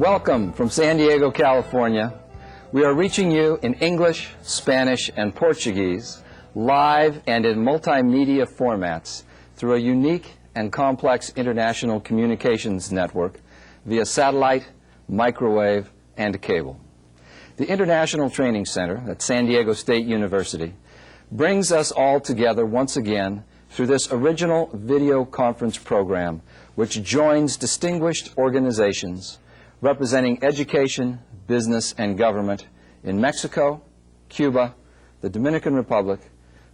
Welcome from San Diego, California. We are reaching you in English, Spanish, and Portuguese, live and in multimedia formats through a unique and complex international communications network via satellite, microwave, and cable. The International Training Center at San Diego State University brings us all together once again through this original video conference program, which joins distinguished organizations representing education, business, and government in Mexico, Cuba, the Dominican Republic,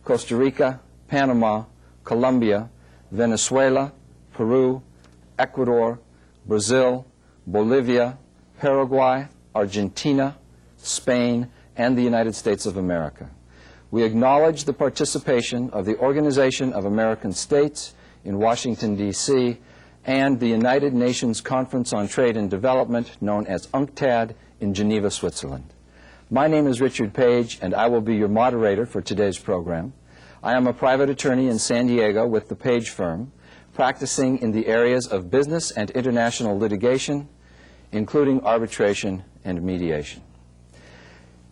Costa Rica, Panama, Colombia, Venezuela, Peru, Ecuador, Brazil, Bolivia, Paraguay, Argentina, Spain, and the United States of America. We acknowledge the participation of the Organization of American States in Washington, D.C., and the United Nations Conference on Trade and Development, known as UNCTAD, in Geneva, Switzerland. My name is Richard Page, and I will be your moderator for today's program. I am a private attorney in San Diego with the Page firm, practicing in the areas of business and international litigation, including arbitration and mediation.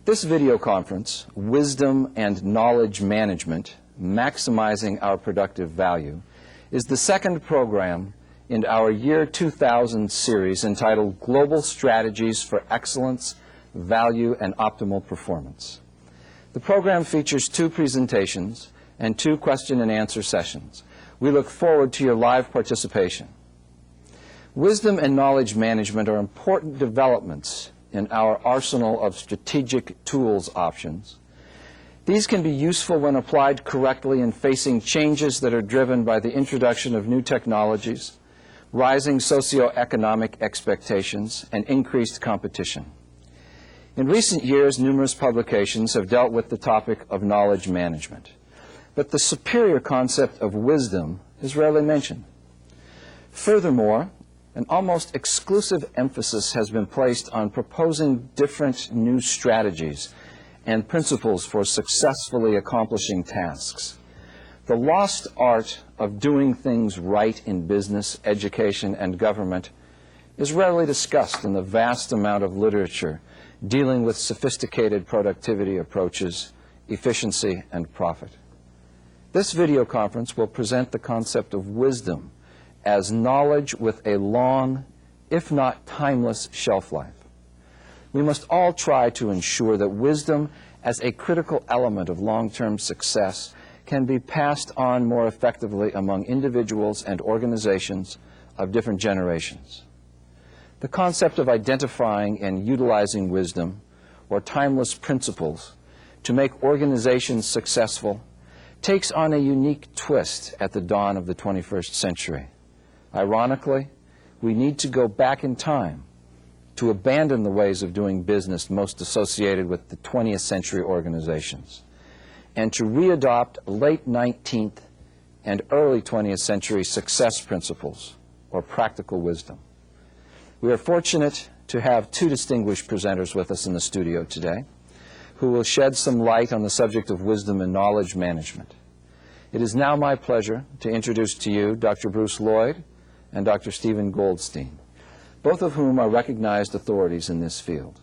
This video conference, Wisdom and Knowledge Management, Maximizing Our Productive Value, is the second program in our Year 2000 series entitled Global Strategies for Excellence, Value, and Optimal Performance. The program features 2 presentations and 2 question and answer sessions. We look forward to your live participation. Wisdom and knowledge management are important developments in our arsenal of strategic tools options. These can be useful when applied correctly in facing changes that are driven by the introduction of new technologies, rising socioeconomic expectations, and increased competition. In recent years, numerous publications have dealt with the topic of knowledge management, but the superior concept of wisdom is rarely mentioned. Furthermore, an almost exclusive emphasis has been placed on proposing different new strategies and principles for successfully accomplishing tasks. The lost art of doing things right in business, education, and government is rarely discussed in the vast amount of literature dealing with sophisticated productivity approaches, efficiency, and profit. This video conference will present the concept of wisdom as knowledge with a long, if not timeless, shelf life. We must all try to ensure that wisdom as a critical element of long-term success can be passed on more effectively among individuals and organizations of different generations. The concept of identifying and utilizing wisdom or timeless principles to make organizations successful takes on a unique twist at the dawn of the 21st century. Ironically, we need to go back in time to abandon the ways of doing business most associated with the 20th century organizations, and to readopt late 19th and early 20th century success principles, or practical wisdom. We are fortunate to have 2 distinguished presenters with us in the studio today who will shed some light on the subject of wisdom and knowledge management. It is now my pleasure to introduce to you Dr. Bruce Lloyd and Dr. Stephen Goldstein, both of whom are recognized authorities in this field.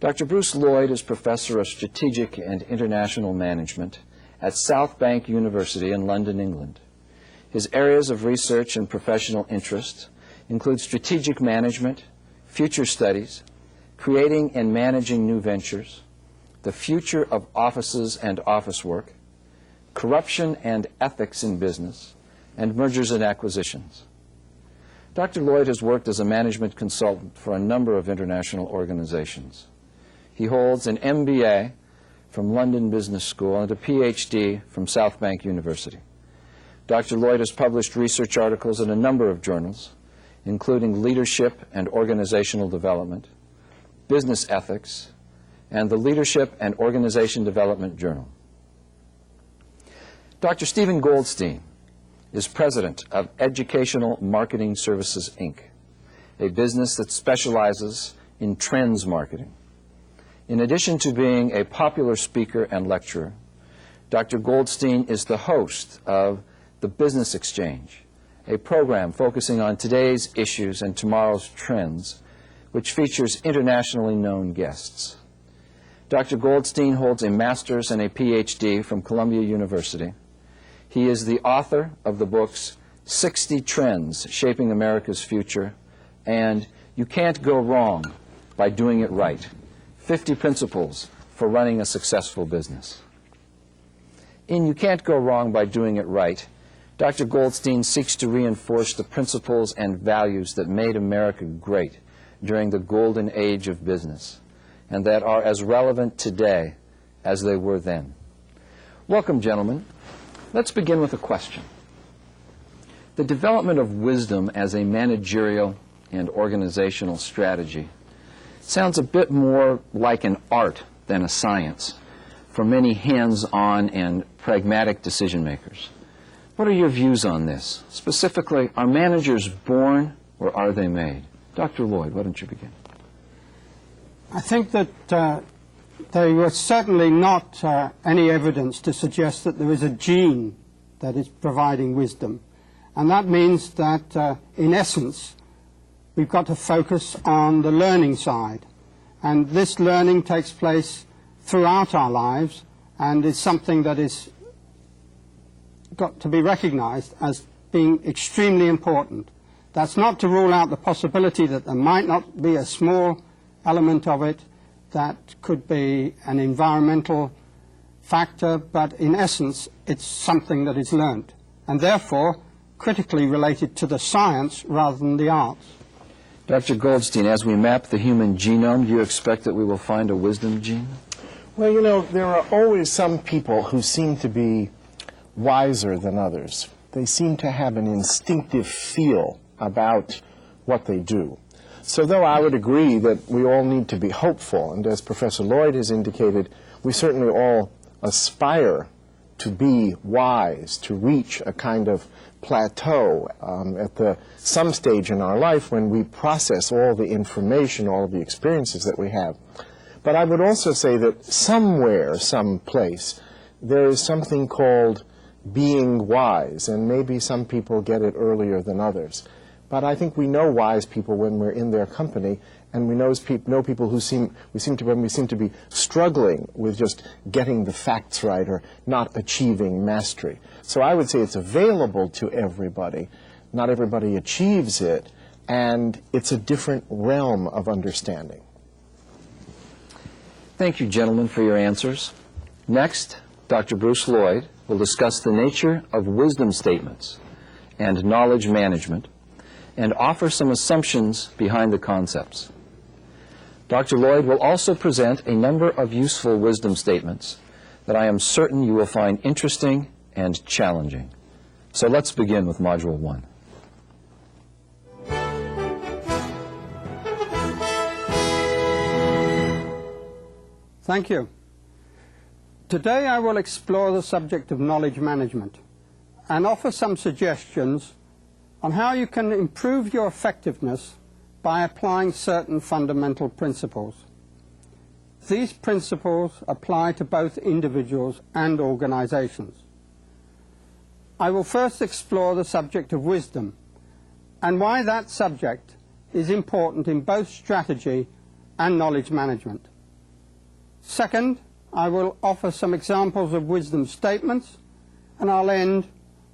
Dr. Bruce Lloyd is Professor of Strategic and International Management at South Bank University in London, England. His areas of research and professional interest include strategic management, future studies, creating and managing new ventures, the future of offices and office work, corruption and ethics in business, and mergers and acquisitions. Dr. Lloyd has worked as a management consultant for a number of international organizations. He holds an MBA from London Business School and a PhD from South Bank University. Dr. Lloyd has published research articles in a number of journals, including Leadership and Organizational Development, Business Ethics, and the Leadership and Organization Development Journal. Dr. Stephen Goldstein is president of Educational Marketing Services, Inc., a business that specializes in trends marketing. In addition to being a popular speaker and lecturer, Dr. Goldstein is the host of The Business Exchange, a program focusing on today's issues and tomorrow's trends, which features internationally known guests. Dr. Goldstein holds a master's and a PhD from Columbia University. He is the author of the books 60 Trends Shaping America's Future and You Can't Go Wrong by Doing It Right, 50 Principles for Running a Successful Business. In You Can't Go Wrong by Doing It Right, Dr. Goldstein seeks to reinforce the principles and values that made America great during the golden age of business, and that are as relevant today as they were then. Welcome, gentlemen. Let's begin with a question. The development of wisdom as a managerial and organizational strategy sounds a bit more like an art than a science for many hands-on and pragmatic decision makers. What are your views on this? Specifically, are managers born or are they made? Dr. Lloyd, why don't you begin? I think that there was certainly not any evidence to suggest that there is a gene that is providing wisdom. And that means that, in essence, we've got to focus on the learning side. And this learning takes place throughout our lives and is something that is got to be recognized as being extremely important. That's not to rule out the possibility that there might not be a small element of it that could be an environmental factor, but in essence it's something that is learnt and therefore critically related to the science rather than the arts. Dr. Goldstein, as we map the human genome, do you expect that we will find a wisdom gene? Well, you know, there are always some people who seem to be wiser than others. They seem to have an instinctive feel about what they do. So though I would agree that we all need to be hopeful, and as Professor Lloyd has indicated, we certainly all aspire to be wise, to reach a kind of plateau at some stage in our life when we process all the information, all of the experiences that we have. But I would also say that somewhere, someplace, there is something called being wise, and maybe some people get it earlier than others. But I think we know wise people when we're in their company, and we know people who seem to be struggling with just getting the facts right or not achieving mastery. So I would say it's available to everybody. Not everybody achieves it, and it's a different realm of understanding. Thank you, gentlemen, for your answers. Next, Dr. Bruce Lloyd will discuss the nature of wisdom statements and knowledge management and offer some assumptions behind the concepts. Dr. Lloyd will also present a number of useful wisdom statements that I am certain you will find interesting and challenging. So let's begin with Module 1. Thank you. Today I will explore the subject of knowledge management and offer some suggestions on how you can improve your effectiveness by applying certain fundamental principles. These principles apply to both individuals and organizations. I will first explore the subject of wisdom and why that subject is important in both strategy and knowledge management. Second, I will offer some examples of wisdom statements, and I'll end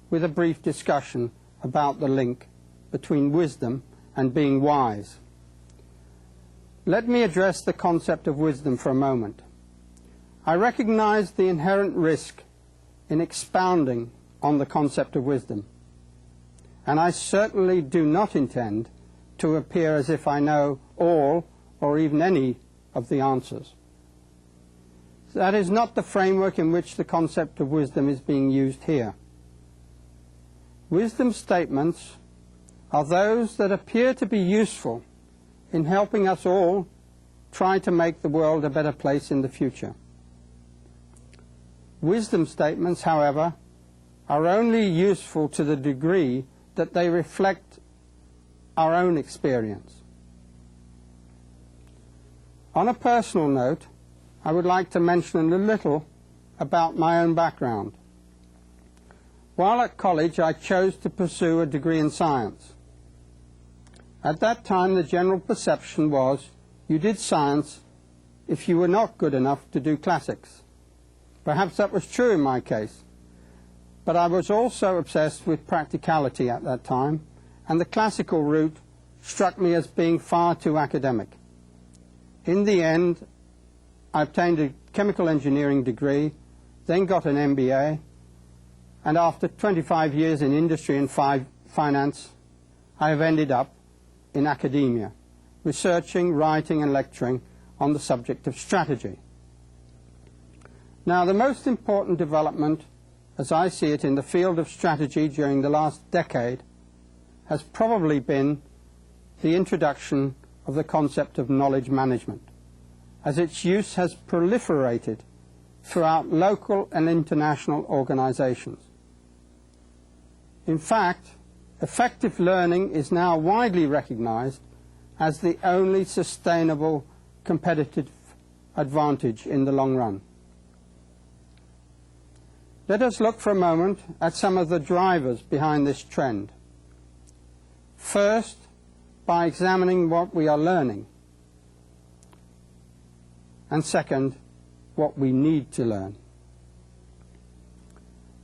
with a brief discussion about the link between wisdom and being wise. Let me address the concept of wisdom for a moment. I recognize the inherent risk in expounding on the concept of wisdom, and I certainly do not intend to appear as if I know all or even any of the answers. That is not the framework in which the concept of wisdom is being used here. Wisdom statements are those that appear to be useful in helping us all try to make the world a better place in the future. Wisdom statements, however, are only useful to the degree that they reflect our own experience. On a personal note, I would like to mention a little about my own background. While at college, I chose to pursue a degree in science. At that time, the general perception was you did science if you were not good enough to do classics. Perhaps that was true in my case, but I was also obsessed with practicality at that time, and the classical route struck me as being far too academic. In the end, I obtained a chemical engineering degree, then got an MBA, and after 25 years in industry and finance, I have ended up in academia, researching, writing and lecturing on the subject of strategy. Now, the most important development, as I see it, in the field of strategy during the last decade has probably been the introduction of the concept of knowledge management, as its use has proliferated throughout local and international organizations. In fact, effective learning is now widely recognized as the only sustainable competitive advantage in the long run. Let us look for a moment at some of the drivers behind this trend. First, by examining what we are learning. And second, what we need to learn.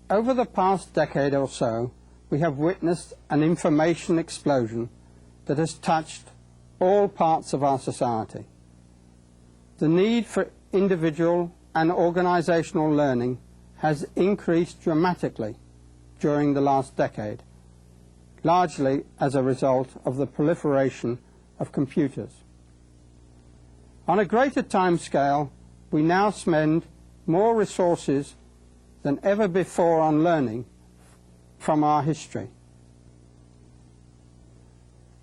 Over the past decade or so, we have witnessed an information explosion that has touched all parts of our society. The need for individual and organizational learning has increased dramatically during the last decade, largely as a result of the proliferation of computers. On a greater time scale, we now spend more resources than ever before on learning from our history.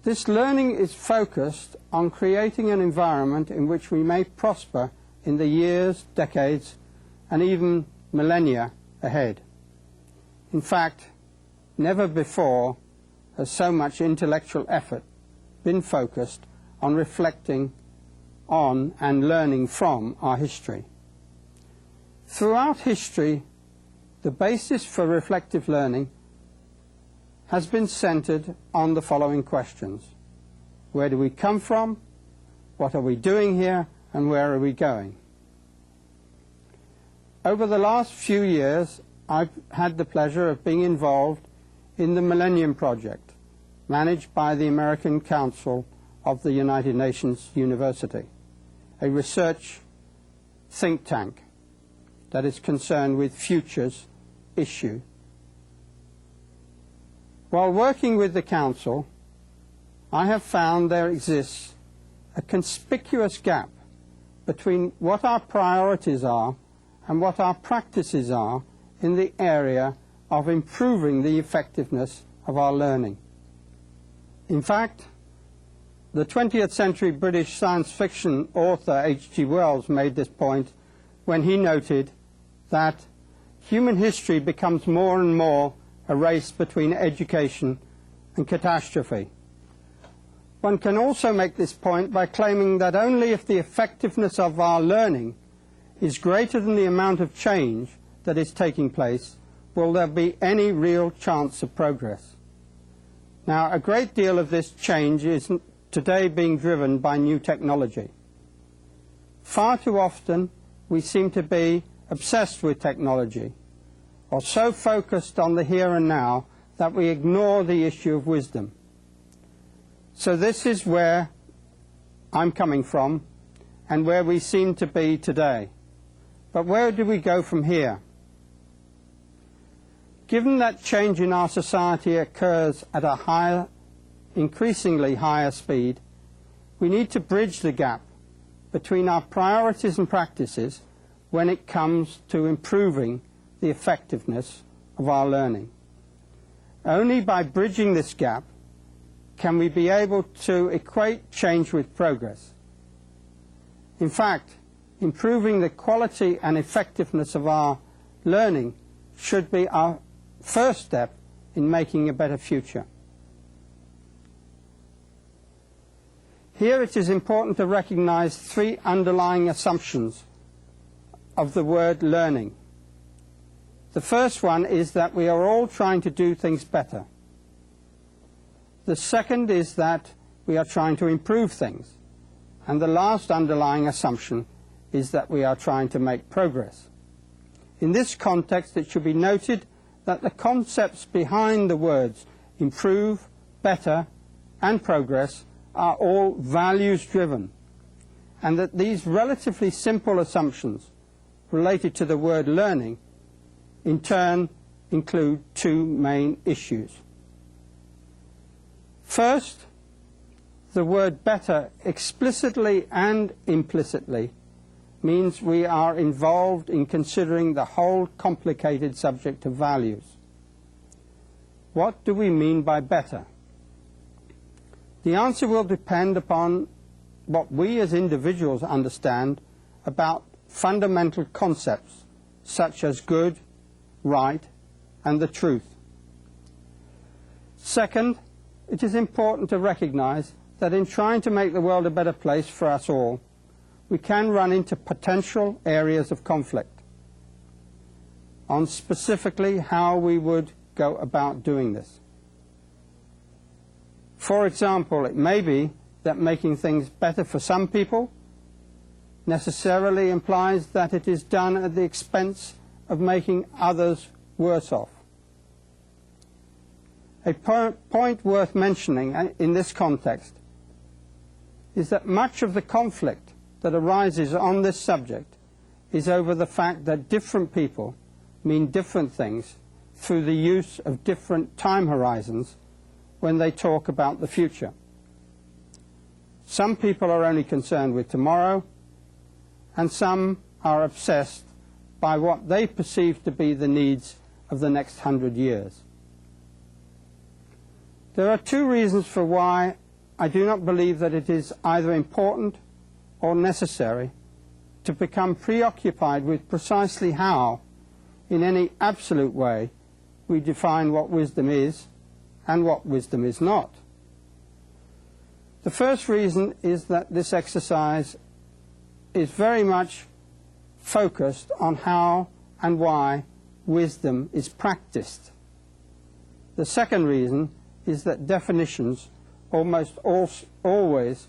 This learning is focused on creating an environment in which we may prosper in the years, decades, and even millennia ahead. In fact, never before has so much intellectual effort been focused on reflecting on and learning from our history. Throughout history, the basis for reflective learning has been centered on the following questions. Where do we come from? What are we doing here? And where are we going? Over the last few years, I've had the pleasure of being involved in the Millennium Project, managed by the American Council of the United Nations University, a research think tank that is concerned with futures issue. While working with the Council, I have found there exists a conspicuous gap between what our priorities are and what our practices are in the area of improving the effectiveness of our learning. In fact, the 20th century British science fiction author H.G. Wells made this point when he noted that human history becomes more and more a race between education and catastrophe. One can also make this point by claiming that only if the effectiveness of our learning is greater than the amount of change that is taking place will there be any real chance of progress. Now, a great deal of this change is today being driven by new technology. Far too often we seem to be obsessed with technology, or so focused on the here and now that we ignore the issue of wisdom. So this is where I'm coming from and where we seem to be today. But where do we go from here? Given that change in our society occurs at a increasingly higher speed, we need to bridge the gap between our priorities and practices when it comes to improving the effectiveness of our learning. Only by bridging this gap can we be able to equate change with progress. In fact, improving the quality and effectiveness of our learning should be our first step in making a better future. Here it is important to recognize three underlying assumptions of the word learning. The first one is that we are all trying to do things better. The second is that we are trying to improve things. And the last underlying assumption is that we are trying to make progress. In this context, it should be noted that the concepts behind the words improve, better, and progress are all values-driven, and that these relatively simple assumptions related to the word learning in turn include two main issues. First, the word better explicitly and implicitly means we are involved in considering the whole complicated subject of values. What do we mean by better? The answer will depend upon what we as individuals understand about fundamental concepts such as good, right, and the truth. Second, it is important to recognize that in trying to make the world a better place for us all, we can run into potential areas of conflict on specifically how we would go about doing this. For example, it may be that making things better for some people necessarily implies that it is done at the expense of making others worse off. A point worth mentioning in this context is that much of the conflict that arises on this subject is over the fact that different people mean different things through the use of different time horizons when they talk about the future. Some people are only concerned with tomorrow, and some are obsessed by what they perceive to be the needs of the next 100 years. There are two reasons for why I do not believe that it is either important or necessary to become preoccupied with precisely how, in any absolute way, we define what wisdom is and what wisdom is not. The first reason is that this exercise is very much focused on how and why wisdom is practiced. The second reason is that definitions almost always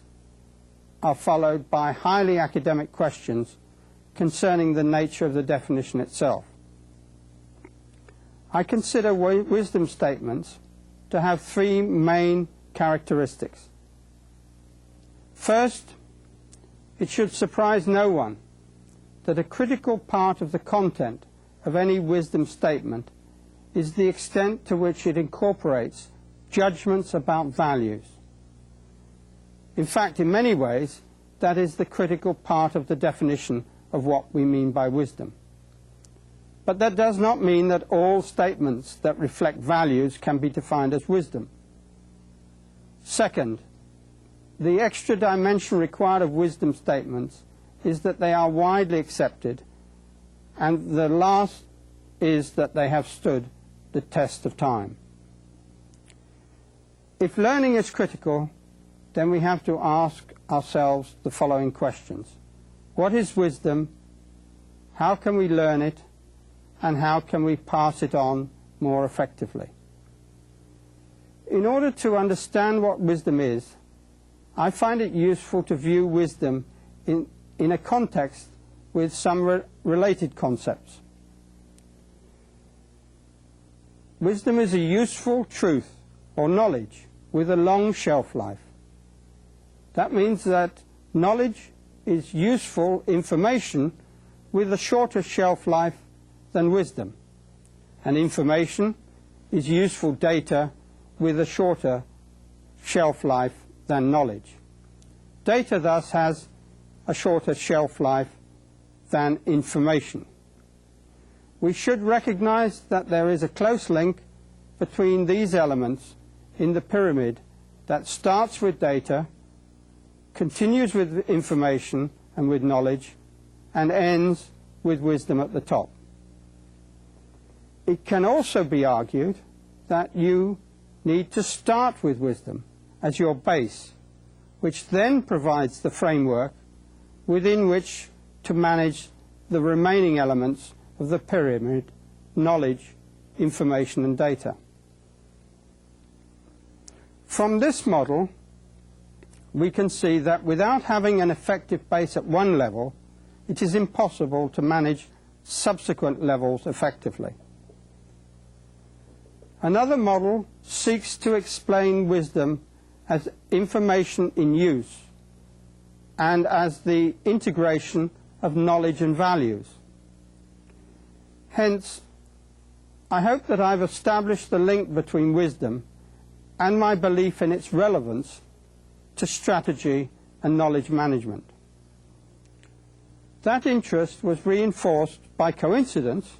are followed by highly academic questions concerning the nature of the definition itself. I consider wisdom statements to have three main characteristics. First, it should surprise no one that a critical part of the content of any wisdom statement is the extent to which it incorporates judgments about values. In fact, in many ways, that is the critical part of the definition of what we mean by wisdom. But that does not mean that all statements that reflect values can be defined as wisdom. Second, the extra dimension required of wisdom statements is that they are widely accepted, and the last is that they have stood the test of time. If learning is critical, then we have to ask ourselves the following questions. What is wisdom? How can we learn it? And how can we pass it on more effectively? In order to understand what wisdom is, I find it useful to view wisdom in a context with some related concepts. Wisdom is a useful truth or knowledge with a long shelf life. That means that knowledge is useful information with a shorter shelf life than wisdom, and information is useful data with a shorter shelf life than knowledge. Data thus has a shorter shelf life than information. We should recognize that there is a close link between these elements in the pyramid that starts with data, continues with information and with knowledge, and ends with wisdom at the top. It can also be argued that you need to start with wisdom as your base, which then provides the framework within which to manage the remaining elements of the pyramid: knowledge, information, and data. From this model, we can see that without having an effective base at one level, it is impossible to manage subsequent levels effectively. Another model seeks to explain wisdom as information in use and as the integration of knowledge and values. Hence, I hope that I've established the link between wisdom and my belief in its relevance to strategy and knowledge management. That interest was reinforced by coincidence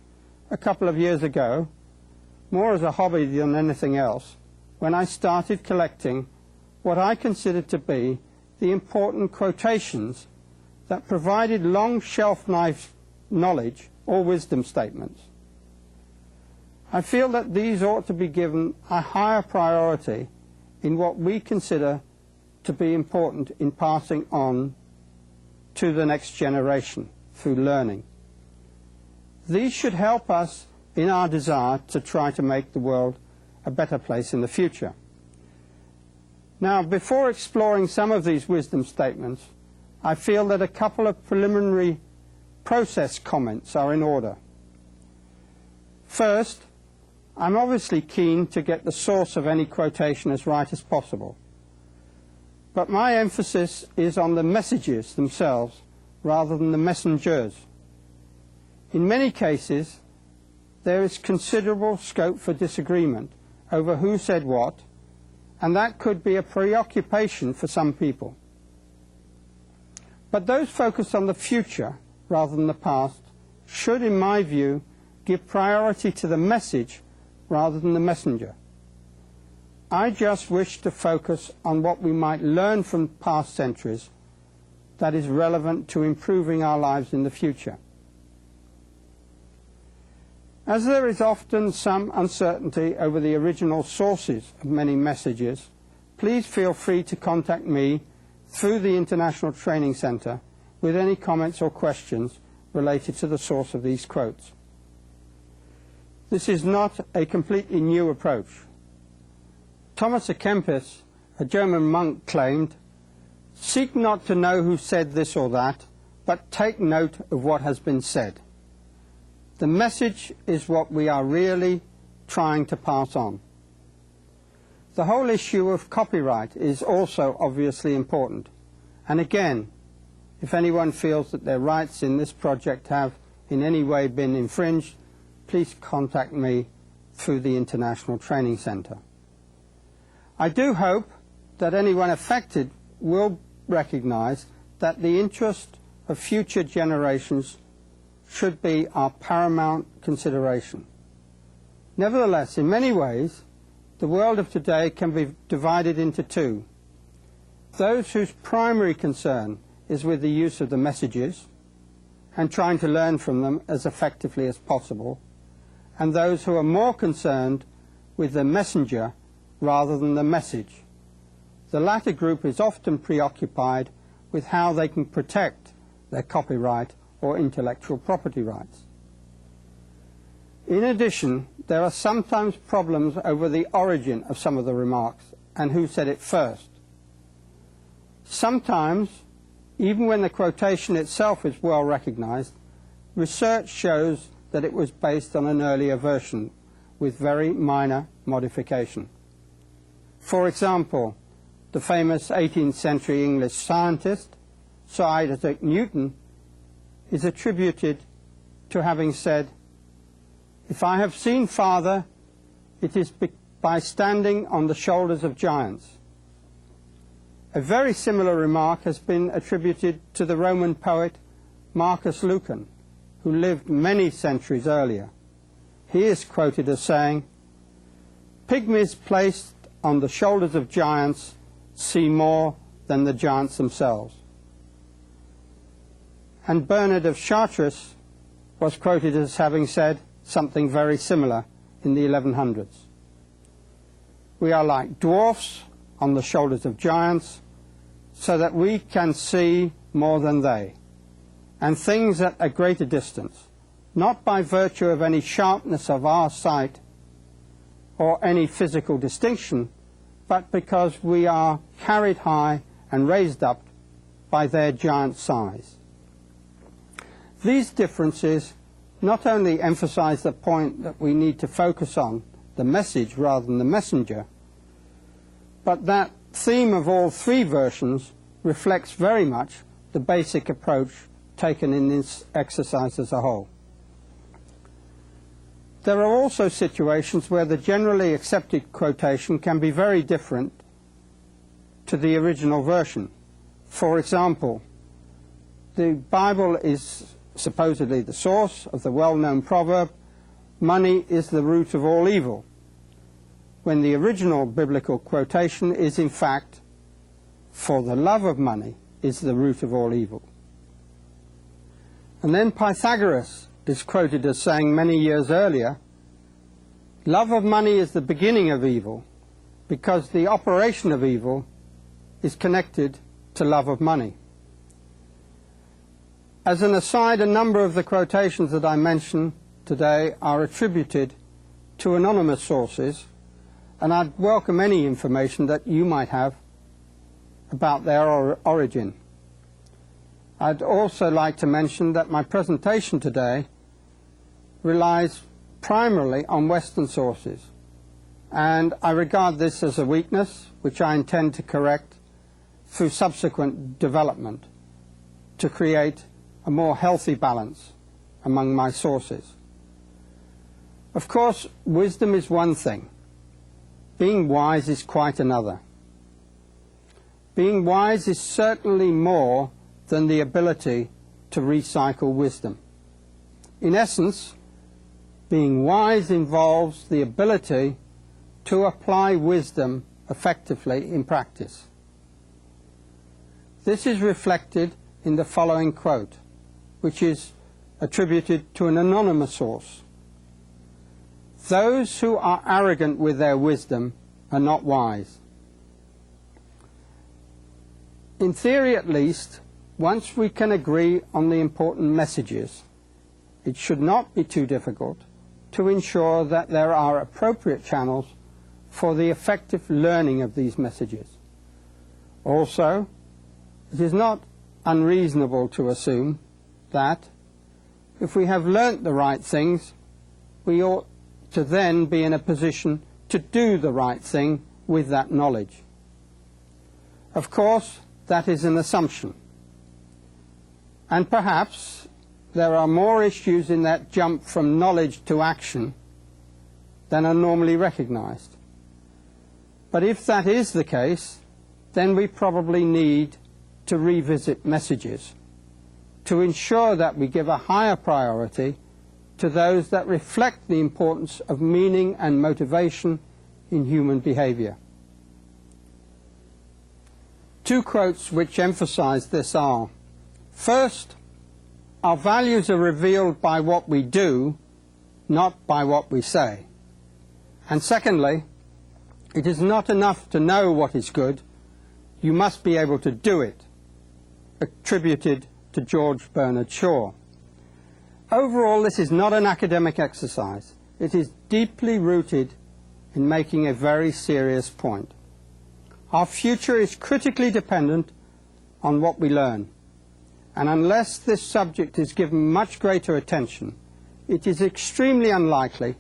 a couple of years ago, more as a hobby than anything else, when I started collecting what I considered to be the important quotations that provided long shelf-life knowledge or wisdom statements. I feel that these ought to be given a higher priority in what we consider to be important in passing on to the next generation through learning. These should help us in our desire to try to make the world a better place in the future. Now, before exploring some of these wisdom statements, I feel that a couple of preliminary process comments are in order. First, I'm obviously keen to get the source of any quotation as right as possible, but my emphasis is on the messages themselves rather than the messengers. In many cases, there is considerable scope for disagreement over who said what, and that could be a preoccupation for some people. But those focused on the future rather than the past should, in my view, give priority to the message rather than the messenger. I just wish to focus on what we might learn from past centuries that is relevant to improving our lives in the future. As there is often some uncertainty over the original sources of many messages, please feel free to contact me through the International Training Centre with any comments or questions related to the source of these quotes. This is not a completely new approach. Thomas à Kempis, a German monk, claimed, "Seek not to know who said this or that, but take note of what has been said." The message is what we are really trying to pass on. The whole issue of copyright is also obviously important. And again, if anyone feels that their rights in this project have in any way been infringed, please contact me through the International Training Centre. I do hope that anyone affected will recognize that the interest of future generations should be our paramount consideration. Nevertheless, in many ways, the world of today can be divided into two. Those whose primary concern is with the use of the messages and trying to learn from them as effectively as possible, and those who are more concerned with the messenger rather than the message. The latter group is often preoccupied with how they can protect their copyright or intellectual property rights. In addition, there are sometimes problems over the origin of some of the remarks and who said it first. Sometimes, even when the quotation itself is well recognized, research shows that it was based on an earlier version with very minor modification. For example, the famous 18th century English scientist, Sir Isaac Newton, is attributed to having said, "If I have seen Father, it is by standing on the shoulders of giants." A very similar remark has been attributed to the Roman poet Marcus Lucan, who lived many centuries earlier. He is quoted as saying, "Pygmies placed on the shoulders of giants see more than the giants themselves." And Bernard of Chartres was quoted as having said something very similar in the 1100s. "We are like dwarfs on the shoulders of giants, so that we can see more than they, and things at a greater distance, not by virtue of any sharpness of our sight or any physical distinction, but because we are carried high and raised up by their giant size. These differences not only emphasize the point that we need to focus on the message rather than the messenger, but that theme of all three versions reflects very much the basic approach taken in this exercise as a whole. There are also situations where the generally accepted quotation can be very different to the original version. For example, the Bible is supposedly the source of the well-known proverb, "Money is the root of all evil," when the original biblical quotation is in fact, "For the love of money is the root of all evil." And then Pythagoras is quoted as saying many years earlier, "Love of money is the beginning of evil, because the operation of evil is connected to love of money." As an aside, a number of the quotations that I mentioned today are attributed to anonymous sources, and I'd welcome any information that you might have about their origin. I'd also like to mention that my presentation today relies primarily on Western sources, and I regard this as a weakness which I intend to correct through subsequent development to create a more healthy balance among my sources. Of course, wisdom is one thing. Being wise is quite another. Being wise is certainly more than the ability to recycle wisdom. In essence, being wise involves the ability to apply wisdom effectively in practice. This is reflected in the following quote, which is attributed to an anonymous source. "Those who are arrogant with their wisdom are not wise." In theory at least, once we can agree on the important messages, it should not be too difficult to ensure that there are appropriate channels for the effective learning of these messages. Also, it is not unreasonable to assume that if we have learnt the right things, we ought to then be in a position to do the right thing with that knowledge. Of course, that is an assumption. And perhaps there are more issues in that jump from knowledge to action than are normally recognized. But if that is the case, then we probably need to revisit messages to ensure that we give a higher priority to those that reflect the importance of meaning and motivation in human behavior. Two quotes which emphasize this are, first, our values are revealed by what we do, not by what we say. And secondly, it is not enough to know what is good, you must be able to do it, attributed to George Bernard Shaw. Overall, this is not an academic exercise. It is deeply rooted in making a very serious point. Our future is critically dependent on what we learn. And unless this subject is given much greater attention, it is extremely unlikely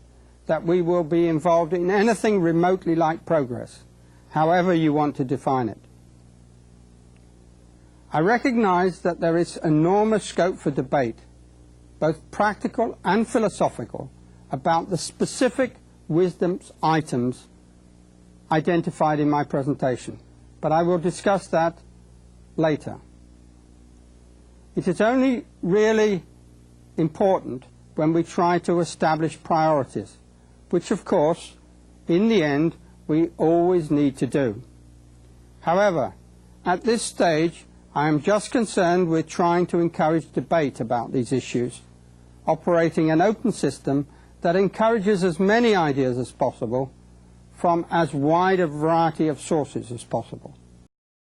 that we will be involved in anything remotely like progress, however you want to define it. I recognize that there is enormous scope for debate, both practical and philosophical, about the specific wisdom items identified in my presentation, but I will discuss that later. It is only really important when we try to establish priorities, which of course, in the end, we always need to do. However, at this stage, I am just concerned with trying to encourage debate about these issues, operating an open system that encourages as many ideas as possible from as wide a variety of sources as possible.